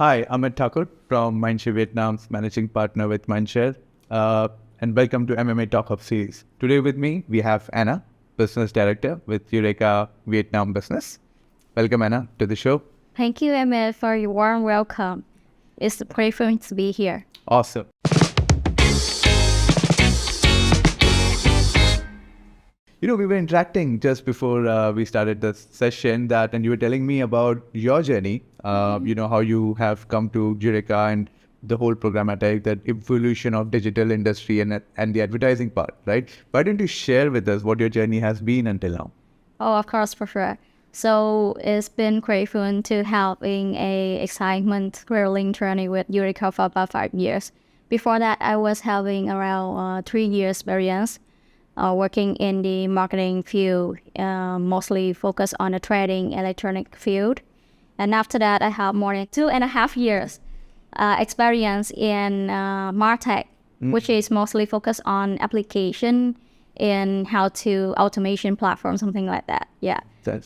Hi, I'm Amit Thakur from Mindshare Vietnam's managing partner with Mindshare, and welcome to MMA Talk Up series. Today with me, we have Anna, Business Director with Ureka Vietnam Business. Welcome, Anna, to the show. Thank you, Emma, for your warm welcome. It's a pleasure to be here. Awesome. We were interacting just before we started this session and you were telling me about your journey, how you have come to Ureka and the whole programmatic, that evolution of digital industry and the advertising part, right? Why don't you share with us what your journey has been until now? Oh, of course, for sure. So it's been great fun to having a excitement, thrilling journey with Ureka for about 5 years. Before that, I was having around 3 years experience working in the marketing field, mostly focused on the trading electronic field. And after that, I have more than 2.5 years experience in MarTech, which is mostly focused on application in how to automation platform, something like that. Yeah.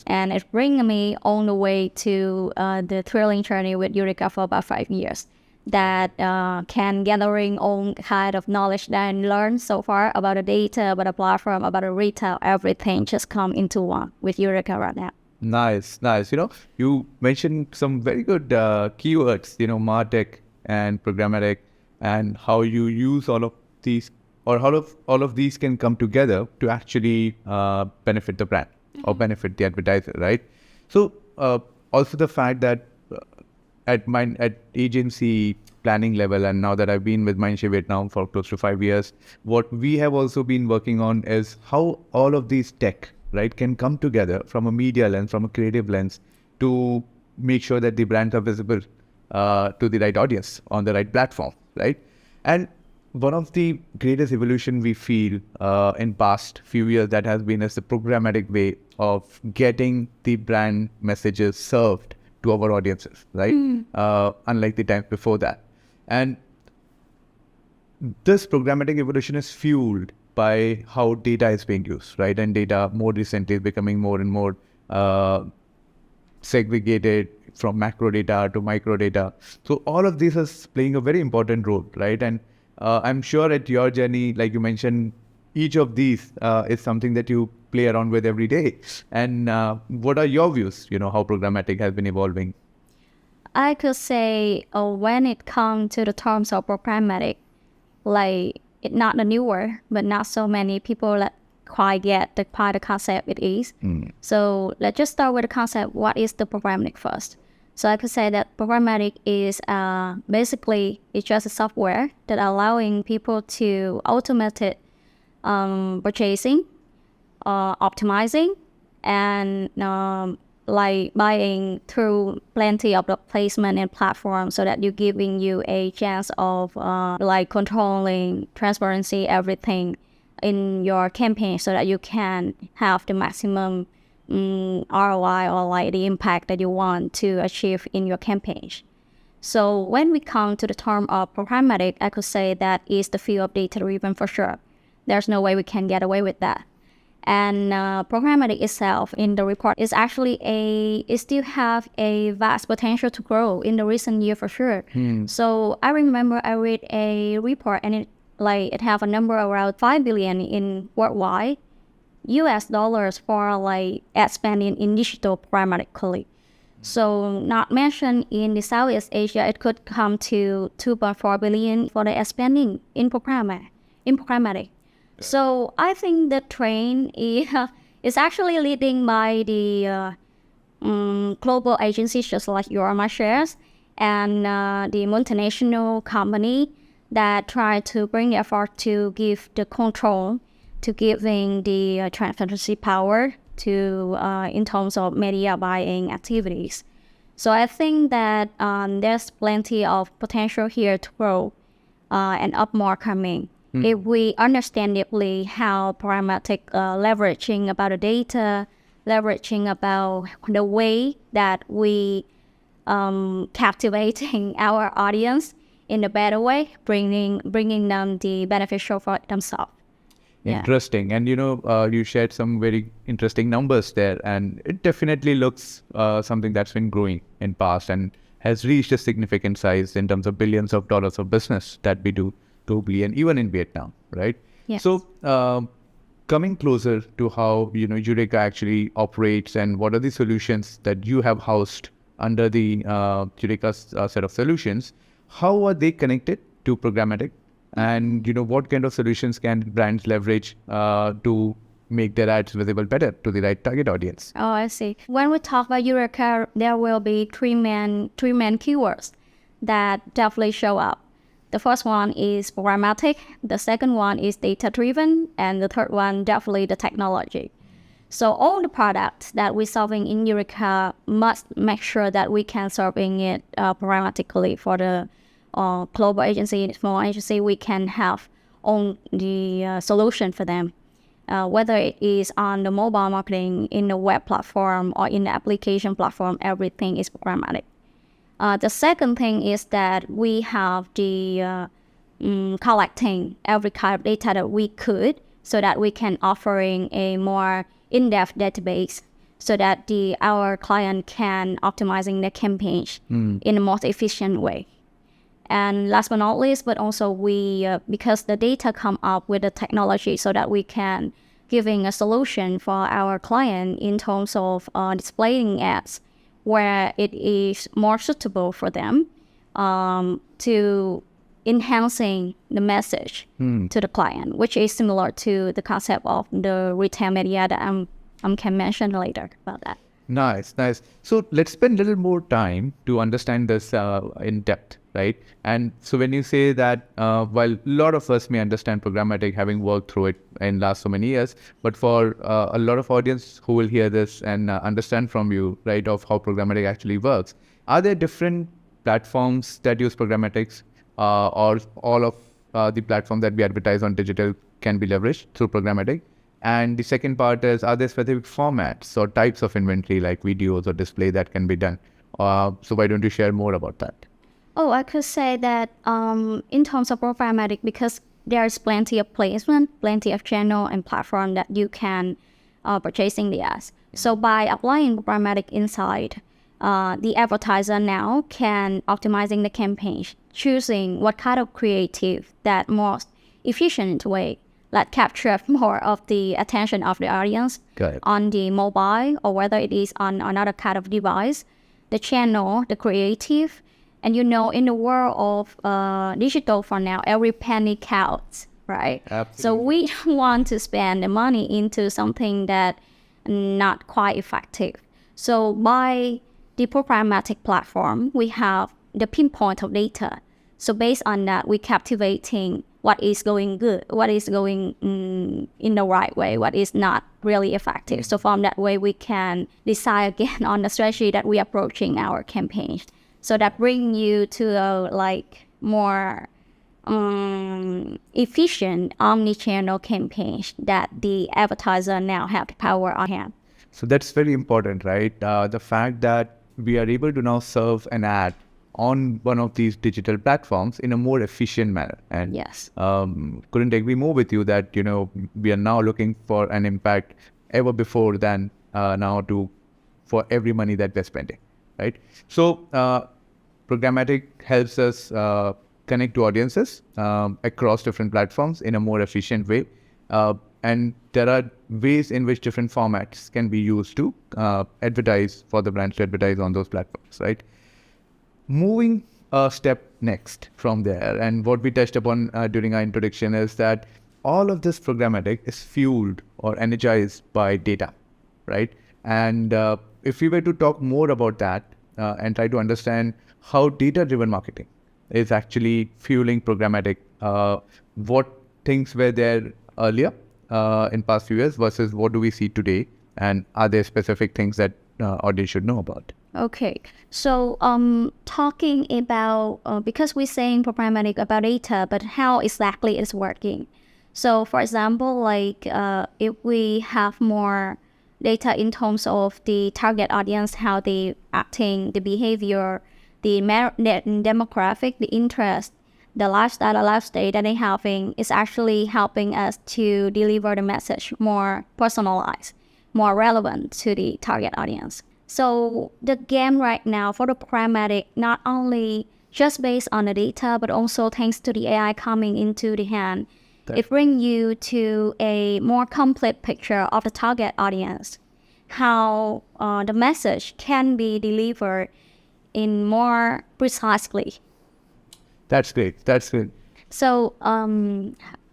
And it brings me all the way to the thrilling journey with Ureka for about 5 years. That can gathering all kind of knowledge that I learned so far about the data, about the platform, about the retail, everything just come into one with Ureka right now. Nice. You mentioned some very good keywords, MarTech and Programmatic, and how you use all of these, or how all of these can come together to actually benefit the brand or benefit the advertiser, right? So also the fact that at agency planning level, and now that I've been with Mindshare Vietnam for close to 5 years, what we have also been working on is how all of these tech, right, can come together from a media lens, from a creative lens, to make sure that the brands are visible to the right audience on the right platform, right? And one of the greatest evolution we feel in past few years that has been is the programmatic way of getting the brand messages served to our audiences, right? Unlike the times before that. And this programmatic evolution is fueled by how data is being used, right? And data more recently is becoming more and more segregated from macro data to micro data. So all of this is playing a very important role, right? And I'm sure at your journey, like you mentioned, each of these is something that you play around with every day. And what are your views, how programmatic has been evolving? I could say when it comes to the terms of programmatic, like it's not a new word, but not so many people that quite get the concept it is. So let's just start with the concept. What is the programmatic first? So I could say that programmatic is basically it's just a software that allowing people to automate purchasing, optimizing, and like buying through plenty of the placement and platform, so that you're giving you a chance of like controlling transparency, everything in your campaign, so that you can have the maximum ROI, or like the impact that you want to achieve in your campaign. So when we come to the term of programmatic, I could say that is the field of data-driven for sure. There's no way we can get away with that. And programmatic itself in the report is actually it still have a vast potential to grow in the recent year for sure. So I remember I read a report, and it have a number around 5 billion in worldwide US dollars for like ad spending in digital programmatically. So not mentioned in the Southeast Asia, it could come to 2.4 billion for the ad spending in programmatic. So I think the trend is actually leading by the global agencies just like your Mindshare and the multinational company that try to bring effort to give the control, to giving the transparency power to in terms of media buying activities. So I think that there's plenty of potential here to grow and up more coming. If we understand deeply how programmatic leveraging about the data, leveraging about the way that we captivating our audience in a better way, bringing them the beneficial for themselves. Interesting. And you shared some very interesting numbers there, and it definitely looks something that's been growing in past and has reached a significant size in terms of billions of dollars of business that we do globally and even in Vietnam, right? Yes. So coming closer to how Ureka actually operates and what are the solutions that you have housed under the Eureka's set of solutions, how are they connected to Programmatic? And what kind of solutions can brands leverage to make their ads visible better to the right target audience? Oh, I see. When we talk about Ureka, there will be three main keywords that definitely show up. The first one is programmatic, the second one is data-driven, and the third one definitely the technology. So all the products that we're solving in Ureka must make sure that we can serving it programmatically for the global agency, small agency. We can have on the solution for them. Whether it is on the mobile marketing, in the web platform, or in the application platform, everything is programmatic. The second thing is that we have the collecting every kind of data that we could, so that we can offering a more in-depth database, so that our client can optimizing their campaigns in a more efficient way. And last but not least, but also we, because the data come up with the technology, so that we can giving a solution for our client in terms of displaying ads where it is more suitable for them to enhancing the message to the client, which is similar to the concept of the retail media that I can mention later about that. Nice. So let's spend a little more time to understand this in depth, right? And so when you say that, while a lot of us may understand programmatic, having worked through it in last so many years, but for a lot of audience who will hear this and understand from you, right, of how programmatic actually works, are there different platforms that use programmatics, or all of the platforms that we advertise on digital can be leveraged through programmatic? And the second part is, are there specific formats or types of inventory like videos or display that can be done? So why don't you share more about that? Oh, I could say that in terms of programmatic, because there's plenty of placement, plenty of channel and platform that you can purchasing the ads. So by applying programmatic inside, the advertiser now can optimizing the campaign, choosing what kind of creative that most efficient way that capture more of the attention of the audience on the mobile, or whether it is on another kind of device, the channel, the creative. And in the world of digital for now, every penny counts, right? Absolutely. So we don't want to spend the money into something that not quite effective. So by the programmatic platform, we have the pinpoint of data. So based on that, we captivating what is going good, what is going in the right way, what is not really effective. So from that way, we can decide again on the strategy that we are approaching our campaign. So that bring you to a more efficient omni-channel campaign that the advertiser now have the power on hand. So that's very important, right? The fact that we are able to now serve an ad on one of these digital platforms in a more efficient manner. And yes, couldn't agree more with you that, we are now looking for an impact ever before than now for every money that we're spending, right? So programmatic helps us connect to audiences across different platforms in a more efficient way. And there are ways in which different formats can be used to advertise, for the brands to advertise on those platforms, right? Moving a step next from there, and what we touched upon during our introduction is that all of this programmatic is fueled or energized by data, right? And if we were to talk more about that and try to understand how data-driven marketing is actually fueling programmatic, what things were there earlier in past few years versus what do we see today, and are there specific things that audience should know about? Okay, so talking about, because we're saying programmatic about data, but how exactly it's working. So for example, if we have more data in terms of the target audience, how they acting, the behavior, the demographic, the interest, the lifestyle, the life state that they're having, is actually helping us to deliver the message more personalized, more relevant to the target audience. So the game right now for the programmatic, not only just based on the data, but also thanks to the AI coming into the hand, it brings you to a more complete picture of the target audience, how the message can be delivered in more precisely. That's great. That's good. So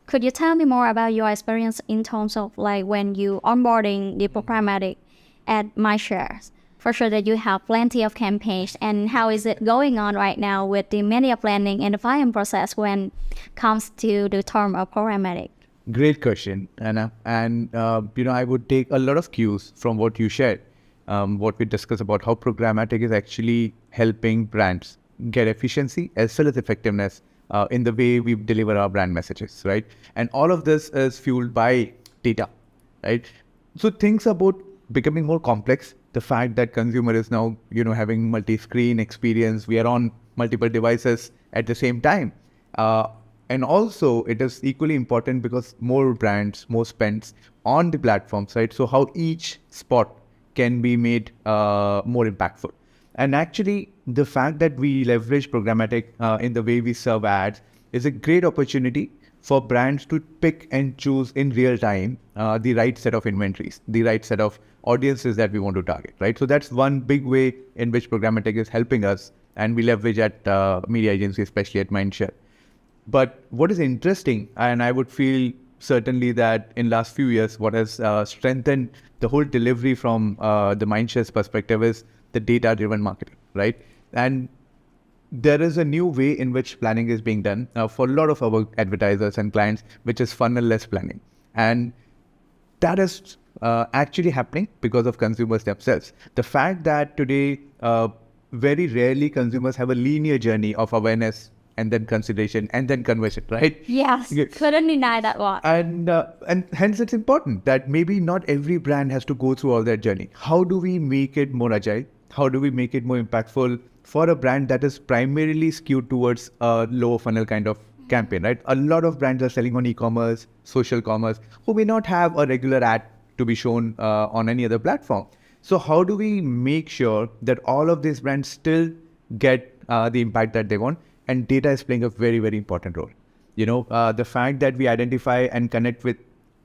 could you tell me more about your experience in terms of like when you onboarding the programmatic at MyShares? For sure that you have plenty of campaigns, and how is it going on right now with the media planning and the buying process when it comes to the term of programmatic? Great question, Anna. And, I would take a lot of cues from what you shared, what we discussed about how programmatic is actually helping brands get efficiency as well as effectiveness in the way we deliver our brand messages, right? And all of this is fueled by data, right? So things about becoming more complex, the fact that consumer is now, having multi-screen experience, we are on multiple devices at the same time. And also it is equally important because more brands, more spends on the platforms, right? So how each spot can be made more impactful. And actually the fact that we leverage programmatic in the way we serve ads is a great opportunity for brands to pick and choose in real time the right set of inventories, the right set of audiences that we want to target, right? So that's one big way in which programmatic is helping us, and we leverage at media agency, especially at Mindshare. But what is interesting, and I would feel certainly that in last few years, what has strengthened the whole delivery from the Mindshare's perspective is the data-driven marketing, right? And there is a new way in which planning is being done for a lot of our advertisers and clients, which is funnel-less planning. And that is actually happening because of consumers themselves. The fact that today, very rarely consumers have a linear journey of awareness and then consideration and then conversion, right? Yes, couldn't deny that one. And hence it's important that maybe not every brand has to go through all that journey. How do we make it more agile? How do we make it more impactful for a brand that is primarily skewed towards a lower funnel kind of campaign, right? A lot of brands are selling on e-commerce, social commerce, who may not have a regular ad to be shown on any other platform. So how do we make sure that all of these brands still get the impact that they want? And data is playing a very, very important role. The fact that we identify and connect with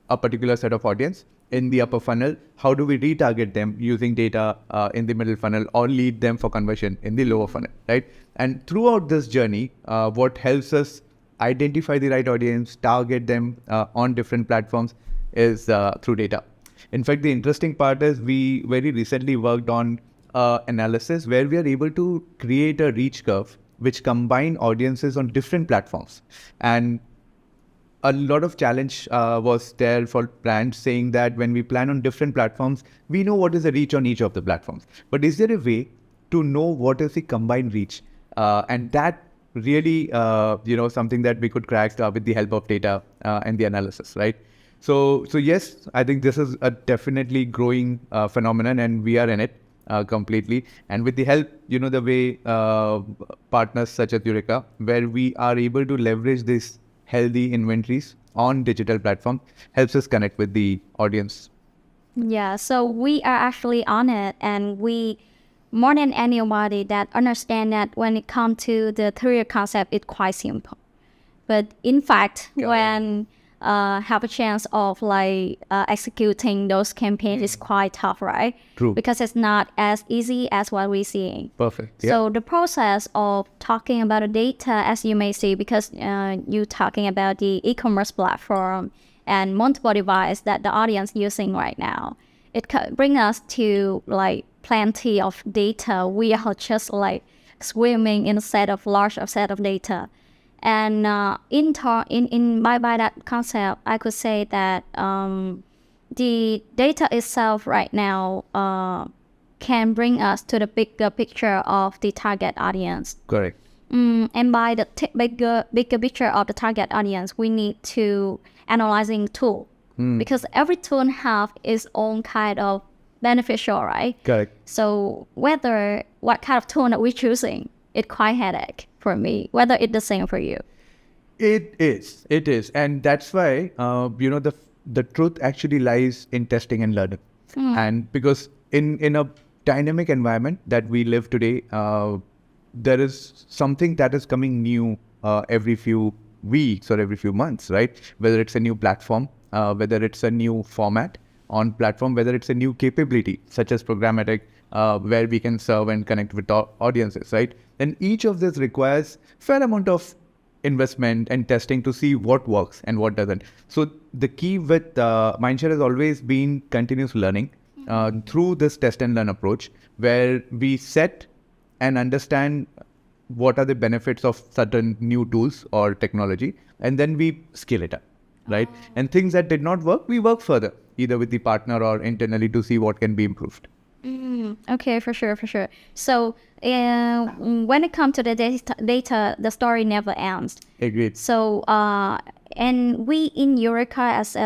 a particular set of audience in the upper funnel, how do we retarget them using data in the middle funnel or lead them for conversion in the lower funnel, right? And throughout this journey, what helps us identify the right audience, target them on different platforms is through data. In fact, the interesting part is we very recently worked on analysis where we are able to create a reach curve which combine audiences on different platforms. And a lot of challenge was there for brands saying that when we plan on different platforms, we know what is the reach on each of the platforms. But is there a way to know what is the combined reach? And that really, something that we could crack with the help of data and the analysis, right? So yes, I think this is a definitely growing phenomenon, and we are in it. Completely. And with the help, the way partners such as Ureka, where we are able to leverage these healthy inventories on digital platform, helps us connect with the audience. Yeah, so we are actually on it, and we, more than anybody, that understand that when it comes to the three concept, it's quite simple. But in fact, when have a chance of executing those campaigns is quite tough, right? True. Because it's not as easy as what we're seeing. Perfect. So the process of talking about the data, as you may see, because you're talking about the e-commerce platform and multiple devices that the audience using right now, it bring us to plenty of data. We are just swimming in a set of large set of data. And by that concept, I could say that the data itself right now can bring us to the bigger picture of the target audience. Correct. And by the bigger picture of the target audience, we need to analyzing tool because every tool have its own kind of beneficial, right? Correct. So what kind of tool that we're choosing, it's quite headache for me, whether it's the same for you. It is. And that's why, the truth actually lies in testing and learning. And because in a dynamic environment that we live today, there is something that is coming new every few weeks or every few months, right? Whether it's a new platform, whether it's a new format on platform, whether it's a new capability such as programmatic, where we can serve and connect with audiences, right? And each of this requires fair amount of investment and testing to see what works and what doesn't. So the key with Mindshare has always been continuous learning through this test and learn approach, where we set and understand what are the benefits of certain new tools or technology, and then we scale it up, right? And things that did not work, we work further, either with the partner or internally to see what can be improved. Okay, for sure. So when it comes to the data, the story never ends. Agreed. So and we in Ureka as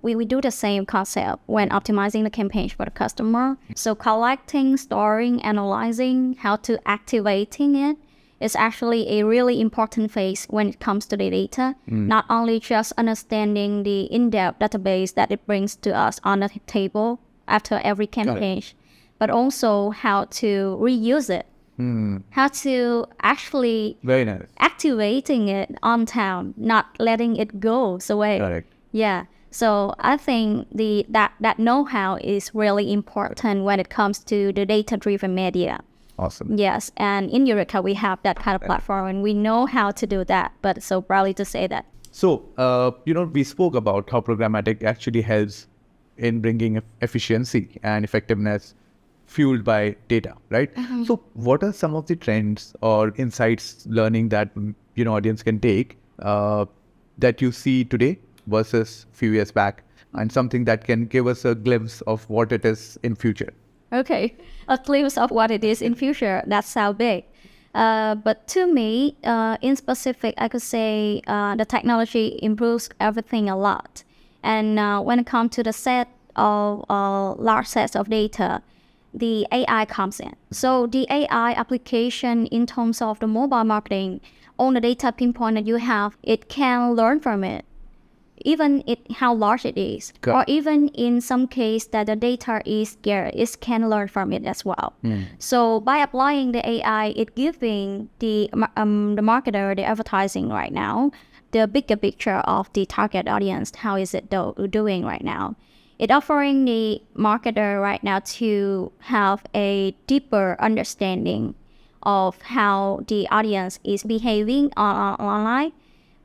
we do the same concept when optimizing the campaign for the customer. So collecting, storing, analyzing, how to activating it is actually a really important phase when it comes to the data. Not only just understanding the in-depth database that it brings to us on the table after every campaign, but also how to reuse it, how to actually Very nice. activating it on time, not letting it go away. Correct. Yeah. So I think that know-how is really important when it comes to the data-driven media. Awesome. Yes, and in Ureka we have that kind of platform, and we know how to do that. But so proudly to say that. So we spoke about how programmatic actually helps in bringing efficiency and effectiveness fueled by data, right? So what are some of the trends or insights learning that audience can take that you see today versus few years back, and something that can give us a glimpse of what it is in future? Okay, a glimpse of what it is in future. That sounds big. But to me, in specific, I could say the technology improves everything a lot. And when it comes to the set of large sets of data, the AI comes in. So the AI application in terms of the mobile marketing, on the data pinpoint that you have, it can learn from it, even how large it is. Good. Or even in some case that the data is scarce, it can learn from it as well. So by applying the AI, it giving the marketer, the advertising right now, the bigger picture of the target audience, how is it doing right now. It offering the marketer right now to have a deeper understanding of how the audience is behaving online,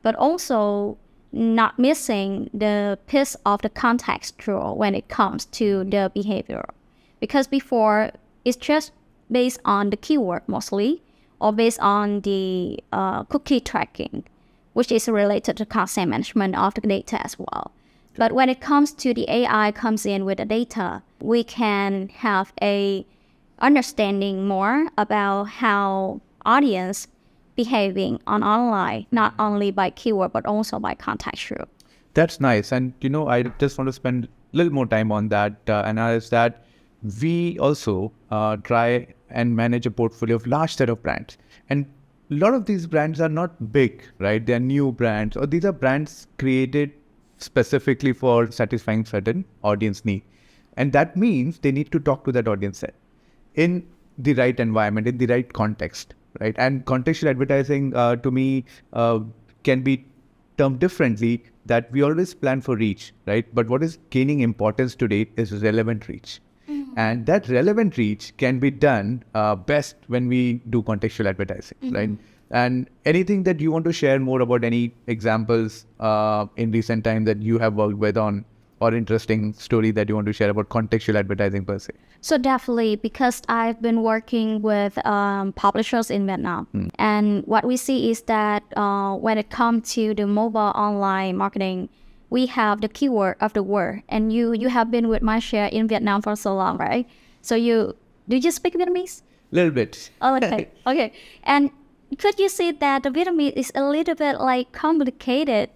but also not missing the piece of the contextual when it comes to the behavior. Because before, it's just based on the keyword mostly, or based on the cookie tracking, which is related to content management of the data as well. But when it comes to the AI comes in with the data, we can have a understanding more about how audience behaving on online, not only by keyword, but also by contextual. That's nice. And, I just want to spend a little more time on that, analyze that. We also try and manage a portfolio of large set of brands. And a lot of these brands are not big, right? They're new brands, or these are brands created specifically for satisfying certain audience need. And that means they need to talk to that audience set in the right environment, in the right context, right? And contextual advertising, to me, can be termed differently, that we always plan for reach, right? But what is gaining importance today is relevant reach. And that relevant reach can be done best when we do contextual advertising, right? And anything that you want to share more about, any examples in recent time that you have worked with on, or interesting story that you want to share about contextual advertising per se? So definitely, because I've been working with publishers in Vietnam, and what we see is that when it comes to the mobile online marketing, we have the keyword of the word, and you have been with Mindshare in Vietnam for so long, right? So do you speak Vietnamese? Little bit. Oh, okay. Okay. And could you see that the Vietnamese is a little bit like complicated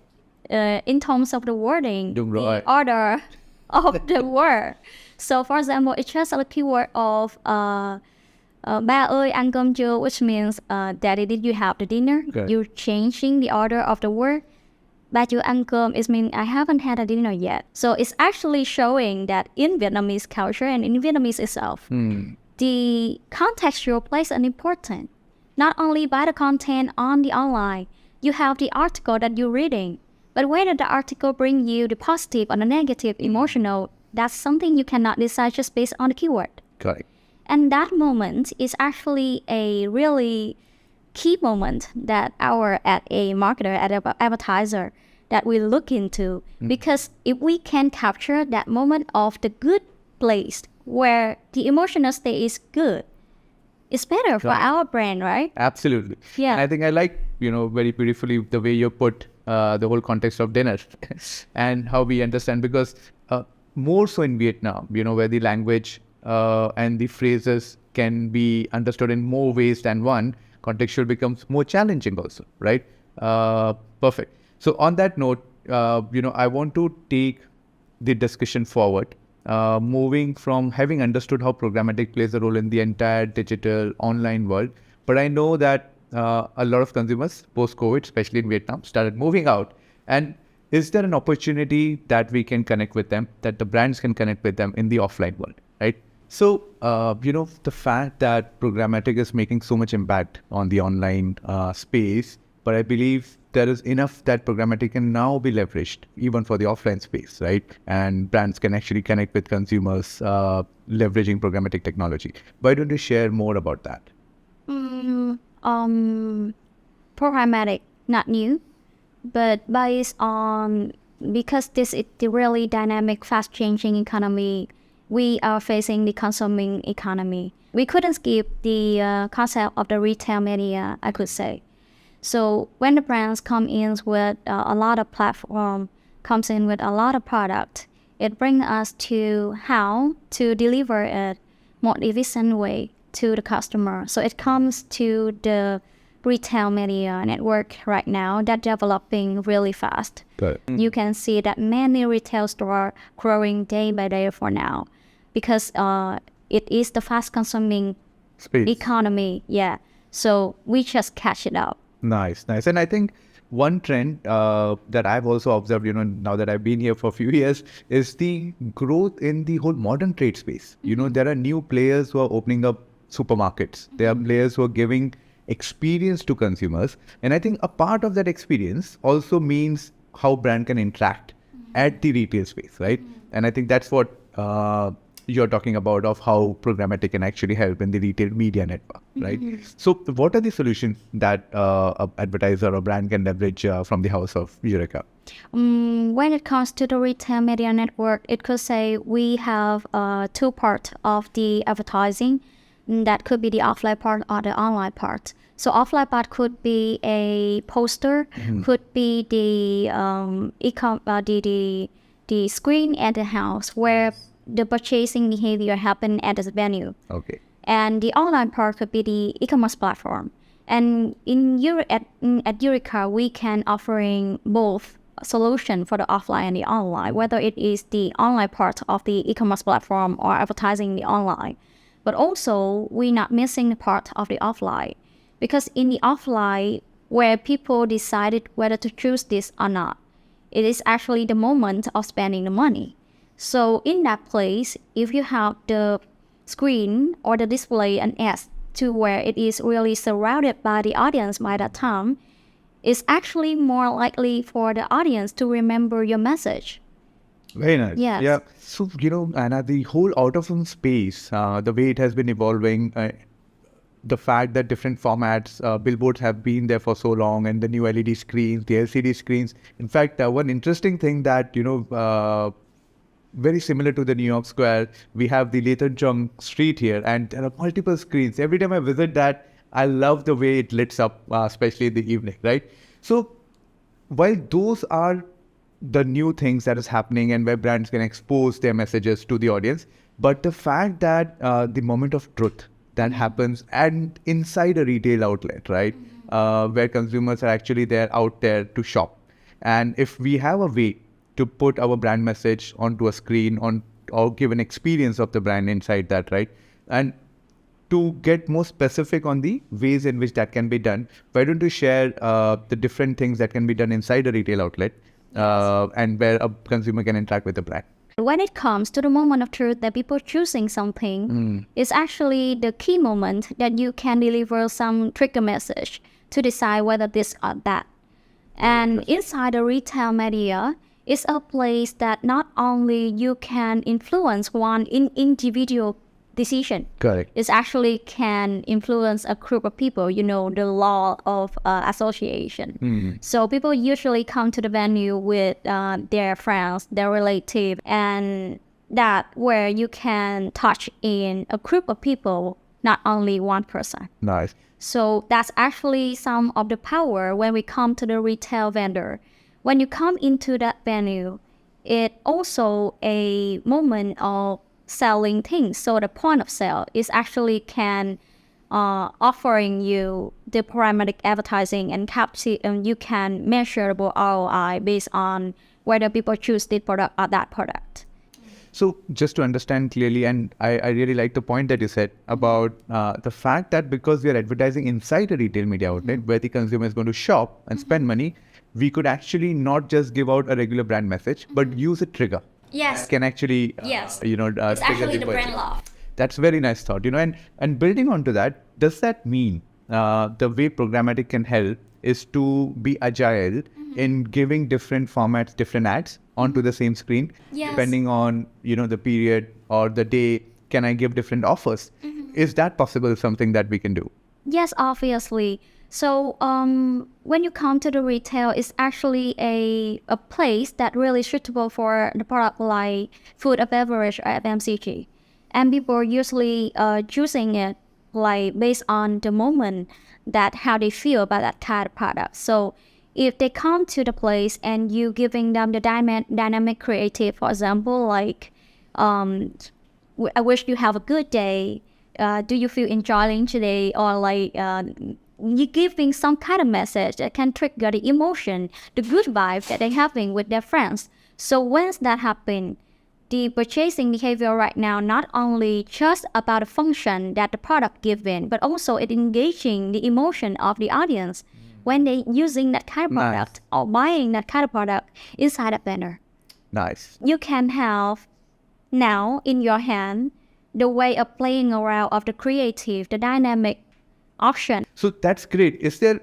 in terms of the wording, Đúng the rồi. order of the word. So for example, it's just a keyword of ba ơi ăn cơm chưa, which means daddy, did you have the dinner? Okay. You're changing the order of the word. Ba chưa ăn cơm, it means I haven't had a dinner yet. So it's actually showing that in Vietnamese culture and in Vietnamese itself, the contextual plays an important, not only by the content on the online. You have the article that you're reading, but whether the article brings you the positive or the negative emotional, that's something you cannot decide just based on the keyword. Correct. And that moment is actually a really key moment that as a marketer, as an advertiser, that we look into. Because if we can capture that moment of the good place where the emotional state is good, it's better for our brand, right? Absolutely. Yeah. And I think I like, very beautifully the way you put the whole context of dinner and how we understand, because more so in Vietnam, where the language and the phrases can be understood in more ways than one, contextual becomes more challenging also, right? Perfect. So on that note, I want to take the discussion forward, moving from having understood how programmatic plays a role in the entire digital online world. But I know that a lot of consumers post-COVID, especially in Vietnam, started moving out. And is there an opportunity that we can connect with them, that the brands can connect with them in the offline world, right? So, the fact that programmatic is making so much impact on the online space, but I believe there is enough that programmatic can now be leveraged even for the offline space, right? And brands can actually connect with consumers leveraging programmatic technology. Why don't you share more about that? Programmatic, not new, but based on, because this is the really dynamic, fast-changing economy, we are facing the consuming economy. We couldn't skip the concept of the retail media, I could say. So when the brands come in with a lot of platform, comes in with a lot of product, it brings us to how to deliver it more efficient way to the customer. So it comes to the retail media network right now that developing really fast. You can see that many retail stores growing day by day for now, because it is the fast consuming economy. Yeah. So we just catch it up. Nice. And I think one trend that I've also observed, now that I've been here for a few years, is the growth in the whole modern trade space. There are new players who are opening up supermarkets. There are players who are giving experience to consumers. And I think a part of that experience also means how brand can interact at the retail space, right? And I think that's what you're talking about, of how programmatic can actually help in the retail media network, right? So what are the solutions that an advertiser or brand can leverage from the house of Ureka? When it comes to the retail media network, it could say we have two parts of the advertising. That could be the offline part or the online part. So offline part could be a poster, could be the the screen at the house where the purchasing behavior happen at the venue. Okay. And the online part could be the e-commerce platform. And at Ureka, we can offering both solution for the offline and the online, whether it is the online part of the e-commerce platform or advertising the online. But also, we're not missing the part of the offline, because in the offline, where people decided whether to choose this or not, it is actually the moment of spending the money. So in that place, if you have the screen or the display an ad to where it is really surrounded by the audience by that time, it's actually more likely for the audience to remember your message. Very nice. Yes. Yeah. So, Anna, the whole out-of-home space, the way it has been evolving, the fact that different formats, billboards have been there for so long, and the new LED screens, the LCD screens. In fact, one interesting thing that, very similar to the New York Square, we have the Lathan Chung street here, and there are multiple screens. Every time I visit that, I love the way it lights up, especially in the evening, right? So while those are the new things that is happening and where brands can expose their messages to the audience, but the fact that the moment of truth that happens and inside a retail outlet, right, where consumers are actually out there to shop. And if we have a way to put our brand message onto a screen or give an experience of the brand inside that, right? And to get more specific on the ways in which that can be done, why don't you share the different things that can be done inside a retail outlet and where a consumer can interact with the brand? When it comes to the moment of truth that people choosing something, it's actually the key moment that you can deliver some trigger message to decide whether this or that. And inside the retail media, it's a place that not only you can influence one individual decision. Correct. It actually can influence a group of people, you know, the law of association. So people usually come to the venue with their friends, their relatives, and that where you can touch in a group of people, not only one person. Nice. So that's actually some of the power when we come to the retail vendor. When you come into that venue, it also a moment of selling things. So the point of sale is actually can offering you the programmatic advertising and capture, and you can measurable ROI based on whether people choose this product or that product. So just to understand clearly, and I really like the point that you said about the fact that because we are advertising inside a retail media outlet where the consumer is going to shop and spend money, we could actually not just give out a regular brand message, but use a trigger. Yes. Can actually, Yes. it's actually the brand love. That's very nice thought, and building onto that, does that mean the way programmatic can help is to be agile in giving different formats, different ads onto the same screen, depending on, the period or the day, can I give different offers? Is that possible, something that we can do? Yes, obviously. So when you come to the retail, it's actually a place that really suitable for the product like food or beverage or FMCG. And people usually choosing it like based on the moment that how they feel about that kind of product. So if they come to the place and you giving them the dynamic creative, for example, like I wish you have a good day. Do you feel enjoying today? Or like you giving some kind of message that can trigger the emotion, the good vibe that they're having with their friends. So once that happens, the purchasing behavior right now not only just about the function that the product given, but also it engaging the emotion of the audience when they using that kind of product or buying that kind of product inside a banner. Nice. You can have now in your hand the way of playing around of the creative, the dynamic option. So that's great. Is there,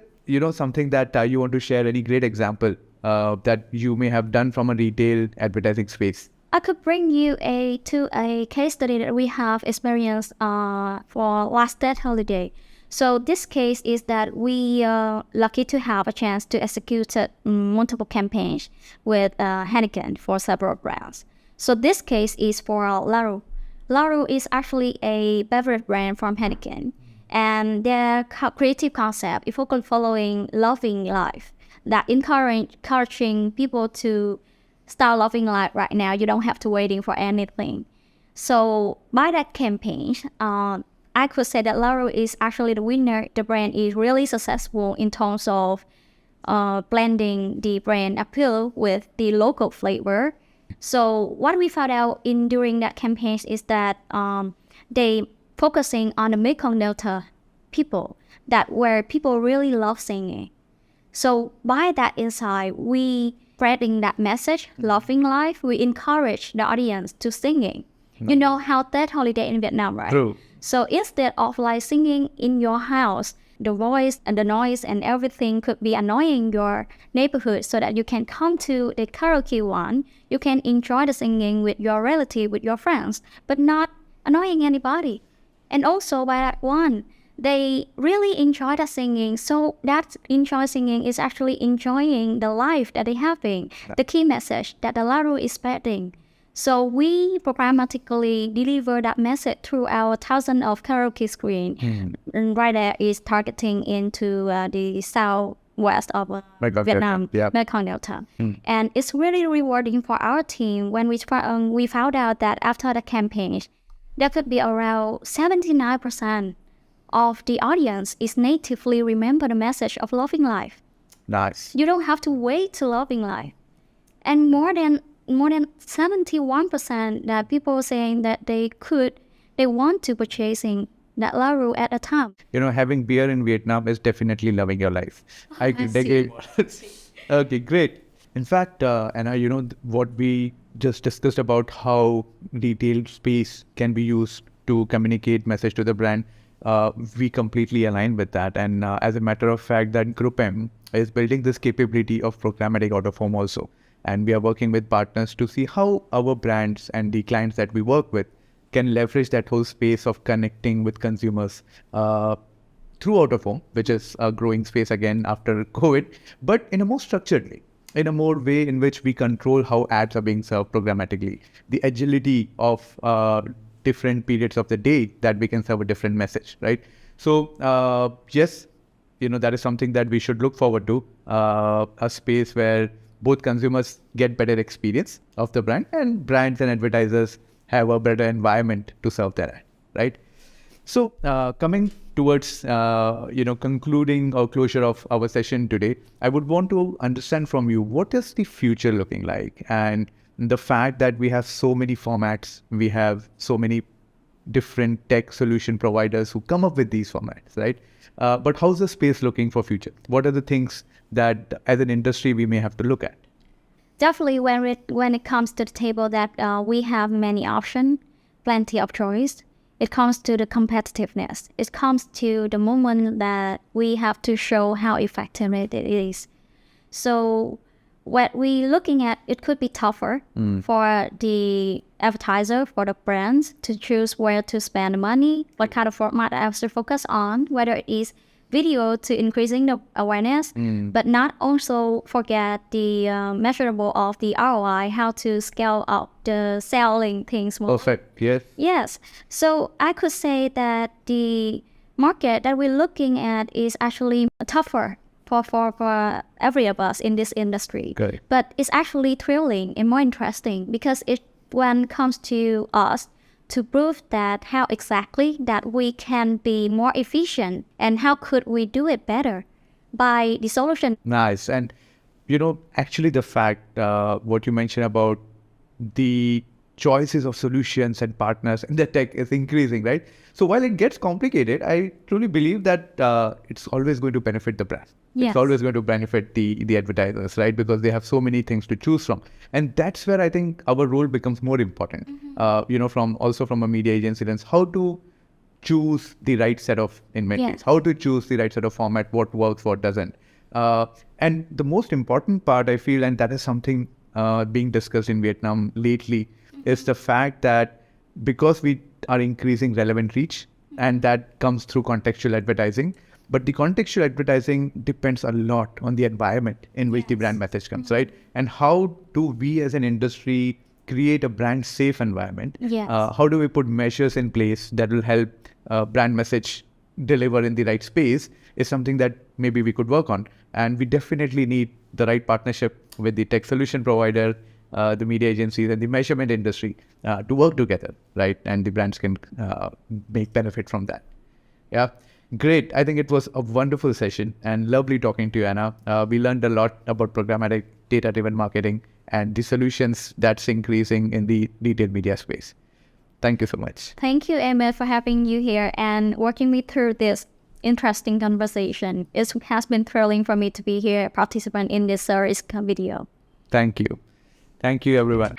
something that you want to share, any great example that you may have done from a retail advertising space? I could bring you to a case study that we have experienced for last that holiday. So this case is that we are lucky to have a chance to execute multiple campaigns with Heineken for several brands. So this case is for 𝐓𝐿. 𝐓𝐿 is actually a beverage brand from Heineken, and their creative concept is focused following loving life, that encouraging people to start loving life right now. You don't have to waiting for anything. So by that campaign, I could say that 𝐓𝐿 is actually the winner. The brand is really successful in terms of blending the brand appeal with the local flavor. So what we found out during that campaign is that they focusing on the Mekong Delta people, that where people really love singing. So by that insight, we spreading that message, loving life, we encourage the audience to singing. You know how that holiday in Vietnam, right? True. So instead of like singing in your house, the voice and the noise and everything could be annoying your neighborhood, so that you can come to the karaoke one, you can enjoy the singing with your relative, with your friends, but not annoying anybody. And also by that one, they really enjoy the singing. So that enjoy singing is actually enjoying the life that they're having, the key message that the 𝐓𝐿 is spreading. So we programmatically deliver that message through our thousands of karaoke screen. And right there is targeting into the southwest of Vietnam, Mekong Delta. And it's really rewarding for our team when we found out that after the campaign, there could be around 79% of the audience is natively remember the message of loving life. Nice. You don't have to wait to loving life. And more than 71% that people saying that they want to purchasing that 𝐓𝐿 at a time. Having beer in Vietnam is definitely loving your life. I can dig it. Okay, great. In fact, Anna, what we just discussed about how retail space can be used to communicate message to the brand. We completely align with that. And as a matter of fact, that Group M is building this capability of programmatic out of home also. And we are working with partners to see how our brands and the clients that we work with can leverage that whole space of connecting with consumers through out of home, which is a growing space again after COVID, but in a more structured way, in a more way in which we control how ads are being served programmatically, the agility of different periods of the day that we can serve a different message, right? So yes, that is something that we should look forward to, a space where both consumers get better experience of the brand and brands and advertisers have a better environment to serve their ad, right? So coming towards, concluding or closure of our session today, I would want to understand from you, what is the future looking like? And the fact that we have so many formats, we have so many different tech solution providers who come up with these formats, right? But how's the space looking for future? What are the things that as an industry we may have to look at? Definitely when it comes to the table that we have many options, plenty of choice. It comes to the competitiveness. It comes to the moment that we have to show how effective it is. So what we're looking at, it could be tougher for the advertiser, for the brands to choose where to spend the money, what kind of format I have to focus on, whether it is video to increasing the awareness, but not also forget the measurable of the ROI, how to scale up the selling things more. Perfect, yes. Yes. So I could say that the market that we're looking at is actually tougher for every of us in this industry. Okay. But it's actually thrilling and more interesting because when it comes to us, to prove that how exactly that we can be more efficient and how could we do it better by the solution. Nice. And, actually the fact, what you mentioned about the choices of solutions and partners and the tech is increasing, right? So while it gets complicated, I truly believe that it's always going to benefit the brand. Yes. It's always going to benefit the advertisers, right? Because they have so many things to choose from. And that's where I think our role becomes more important, from a media agency lens, how to choose the right set of inventories, Yes. how to choose the right set of format, what works, what doesn't. And the most important part, I feel, and that is something being discussed in Vietnam lately, is the fact that because we are increasing relevant reach, and that comes through contextual advertising, but the contextual advertising depends a lot on the environment in which the brand message comes, right? And how do we as an industry create a brand safe environment? Yes. How do we put measures in place that will help brand message deliver in the right space is something that maybe we could work on. And we definitely need the right partnership with the tech solution provider, the media agencies and the measurement industry to work together, right? And the brands can make benefit from that. Yeah. Great. I think it was a wonderful session and lovely talking to you, Anna. We learned a lot about programmatic data-driven marketing and the solutions that's increasing in the retail media space. Thank you so much. Thank you, Emma, for having you here and walking me through this interesting conversation. It has been thrilling for me to be here, participant in this series video. Thank you. Thank you, everyone.